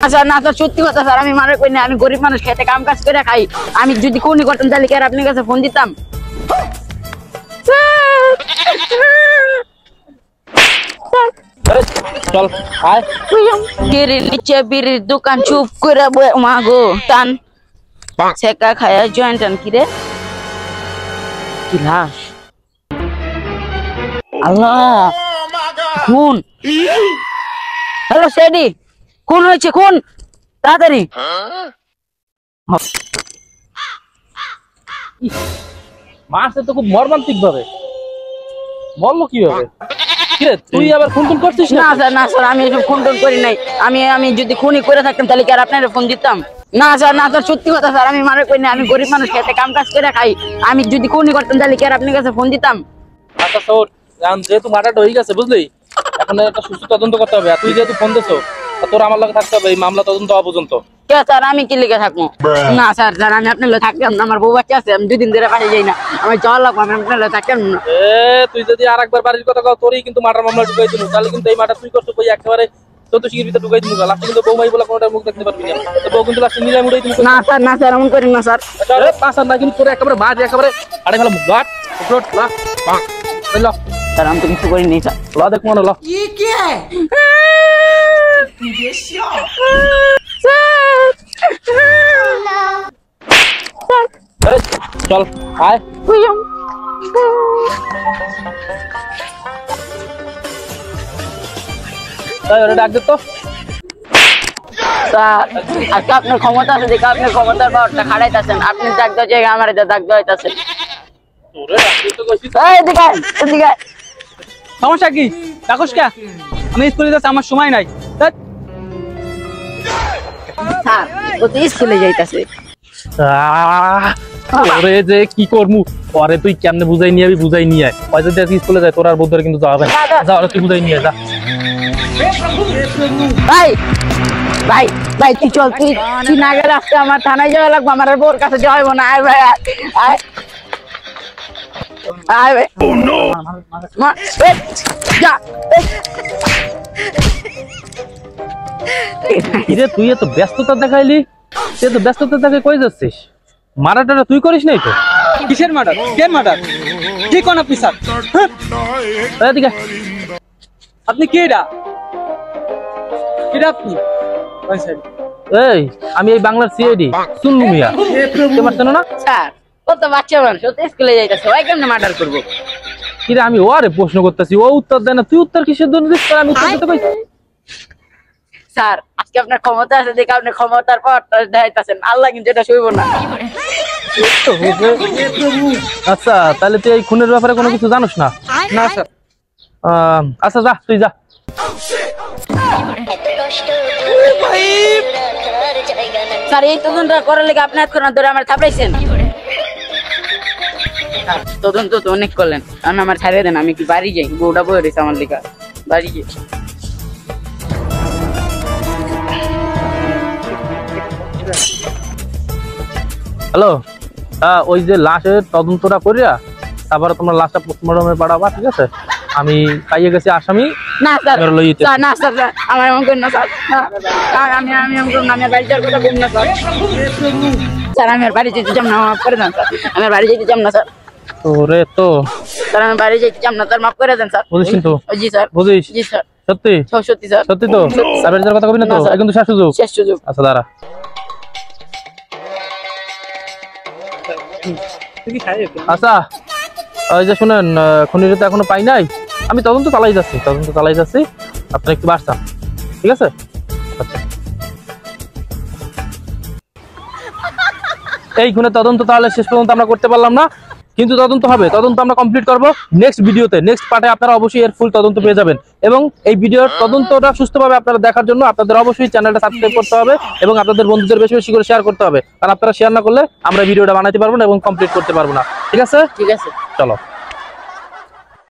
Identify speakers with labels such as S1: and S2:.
S1: আচ্ছা না স্যার সত্যি কথা স্যার আমি মারা কই না আমি গরিব মানুষ খেতে কাম কাজ করে খাই আমি যদি কোনি করতাম তাহলে কি আর আপনার কাছে ফোন দিতাম
S2: চল আয়
S1: গিরির নিচে বিড়ির দোকান চুপ করে মাগো টান ছেকা খায়া জয়েন্ট টান কি রে কি লাশ আল্লাহ খুন হ্যালো সেডি খুন হয়েছে খুন তাড়াতাড়ি
S2: মারছে তো খুব মর্মান্তিক ভাবে বললো কিভাবে তুই আবার খুন টুন করছিস
S1: না স্যার না স্যার আমি এসব খুন টুন করি নাই আমি যদি খুনই করে থাকতাম তাহলে কি আর আপনার ফোন দিতাম না স্যার সত্যি কথা স্যার আমি মারা করি না আমি গরিব মানুষ খেতে কাম কাজ করে খাই আমি যদি খুনই করতাম তাহলে কি আর আপনার কাছে ফোন দিতাম
S2: আচ্ছা শোন যেহেতু মার্ডারটা হয়ে গেছে বুঝলি এখন একটা সুস্থ তদন্ত করতে হবে আর তুই যেহেতু ফোন দিছো তোর আমার লগে থাকতে হবে এই মামলা তদন্ত হওয়া পর্যন্ত
S1: কে স্যার আমি কি লিখে থাকবো না স্যার আমি আপনার লোক থাকতাম না আমার বউ বাচ্চা আছে আমি 2 দিন ধরে বাড়ি যাই না আমার যাওয়া লাগবো আমি আপনার লোক থাকতাম না
S2: তুই যদি আর একবার বাড়ির কথা কও তোরই কিন্তু মার্ডার মামলা ঢুকাই দিবি তাহলে কিন্তু এই মার্ডার তুই করতে কই একেবারে চতুর্শির ভিতরে ঢুকাই দিবি লাস্টে কিন্তু বউমাই বলা কোনটা মুখ দেখতে পারবি না তো বউ কিন্তু লাস্টে নিলাম উড়াই দিবি
S1: না স্যার এমন করেন না স্যার
S2: আরে পাঁচ না কিন্তু তোর একেবারে বাজে একেবারে আরে ভালো মুখ গাট উপরট লা পাক ল
S1: স্যার আমি তো কিছু করি নাই স্যার
S2: ল দেখ মনে ল
S3: ये क्या है विदेशी
S2: আরে চল আয় আরে ডাক দে তো
S1: স্যার আজকে আপনার ক্ষমতা আছে দেখে আপনার ক্ষমতার পাওয়ারটা খাড়াইতেছেন আপনি ডাক দেওয়ার জায়গায় আমার ডাক দেওয়াইতেছেন
S2: তোরে ডাক দে তো কইছিস
S1: এদিকে
S4: সমস্যা কি ডাকস কে আমি স্কুলে যাচ্ছি আমার সময় নাই
S1: স্যার ও তো স্কুলে যাইতাছে
S2: তোরে যে কি করমু পরে তুই কেমনে বুঝাই নিয়ে বুঝাই নিয়ে আয় ওই যদি আজকে স্কুলে যায় তোর আর বোধহয় কিন্তু যাওয়া হবে না যা ওরা তুই বুঝাই নিয়ে যা
S1: ভাই তুই চল তুই না গেলে আজকে আমার থানায় যাওয়া লাগবে আমার বোর কাছে যাওয়া হইব না আয় ভাই আয় ভাই যা
S2: কিরে তুই এত ব্যস্ততা দেখাইলি তুই এত ব্যস্ততা দেখে কই যাচ্ছিস মারাটারা তুই করিস নাই তো
S4: কিসের মার্ডার কেন মার্ডার কি কোন আপনি স্যার
S2: এদিকে
S4: আপনি কে এটা আপনি
S2: এই আমি এই বাংলার সিআইডি সুন্নু মিয়া তোমার চেনো না
S1: স্যার কত বাচ্চা মানুষ ও তো স্কুলে যাইতাছে ওই কেমনে মার্ডার করবো
S2: কিরে আমি ওরে প্রশ্ন করতেছি ও উত্তর দেয় না তুই উত্তর কিসের জন্য দিস আমি উত্তর দিতে কইছি
S1: স্যার আজকে আপনার ক্ষমতা আছে দেখে আপনি ক্ষমতার পাওয়ারটা দেখাইতাছেন আল্লাহ কিন্তু এটা সইব না
S2: আচ্ছা তাহলে তুই এই খুনের ব্যাপারে কোনো কিছু জানোস না
S4: না স্যার
S2: আচ্ছা যা তুই যা
S1: স্যার এই তদন্ত করার লেগে আপনি এতক্ষণ ধরে আমার থাপড়াইছেন তদন্ত তো অনেক করলেন আমি আমার ছাড়িয়ে দেন আমি কি বাড়ি যাই বউটা বয়ে রয়েছে আমার লেখা বাড়ি যাই
S2: হ্যালো ওই যে লাশের তদন্তটা করিয়া তারপরে তোমার লাশটা পোস্টমর্টমে পাঠাবা ঠিক আছে আমি পাইয়ে গেছি আসামি
S1: না স্যার না স্যার আমার এমন করেন না স্যার আমি এমন করুন আমি বাড়ি যাওয়ার কথা বলুন না স্যার স্যার আমি আর বাড়ি যেতে চাম না মাফ করে দেন স্যার আমি বাড়ি যেতে চাম না স্যার
S2: তোরে তো
S1: স্যার আমি বাড়ি যেতে চাম না স্যার মাফ করে দেন স্যার
S2: বুঝিস কিন্তু
S1: জি স্যার
S2: বুঝিস
S1: জি স্যার
S2: সত্যি
S1: সত্যি স্যার
S2: সত্যি তো স্যারের কথা কবি না তো কিন্তু শেষ সুযোগ
S1: শেষ সুযোগ
S2: আচ্ছা দাঁড়া আচ্ছা ওই যে শুনেন খুনির তো এখনো পাই নাই আমি তদন্ত চালাই যাচ্ছি আপনারা একটু বাড়ছেন ঠিক আছে আচ্ছা এই খুনের তদন্ত তাহলে শেষ পর্যন্ত আমরা করতে পারলাম না কিন্তু তদন্ত হবে তদন্ত আমরা কমপ্লিট করব নেক্সট ভিডিওতে নেক্সট পার্টে আপনারা অবশ্যই এর ফুল তদন্ত পেয়ে যাবেন এবং এই ভিডিওর তদন্তটা সুষ্ঠুভাবে আপনারা দেখার জন্য আপনাদের অবশ্যই চ্যানেলটা সাবস্ক্রাইব করতে হবে এবং আপনাদের বন্ধুদের বেশি বেশি করে শেয়ার করতে হবে কারণ আপনারা শেয়ার না করলে আমরা ভিডিওটা বানাতে পারবো না এবং কমপ্লিট করতে পারবো না ঠিক আছে
S1: ঠিক আছে
S2: চলো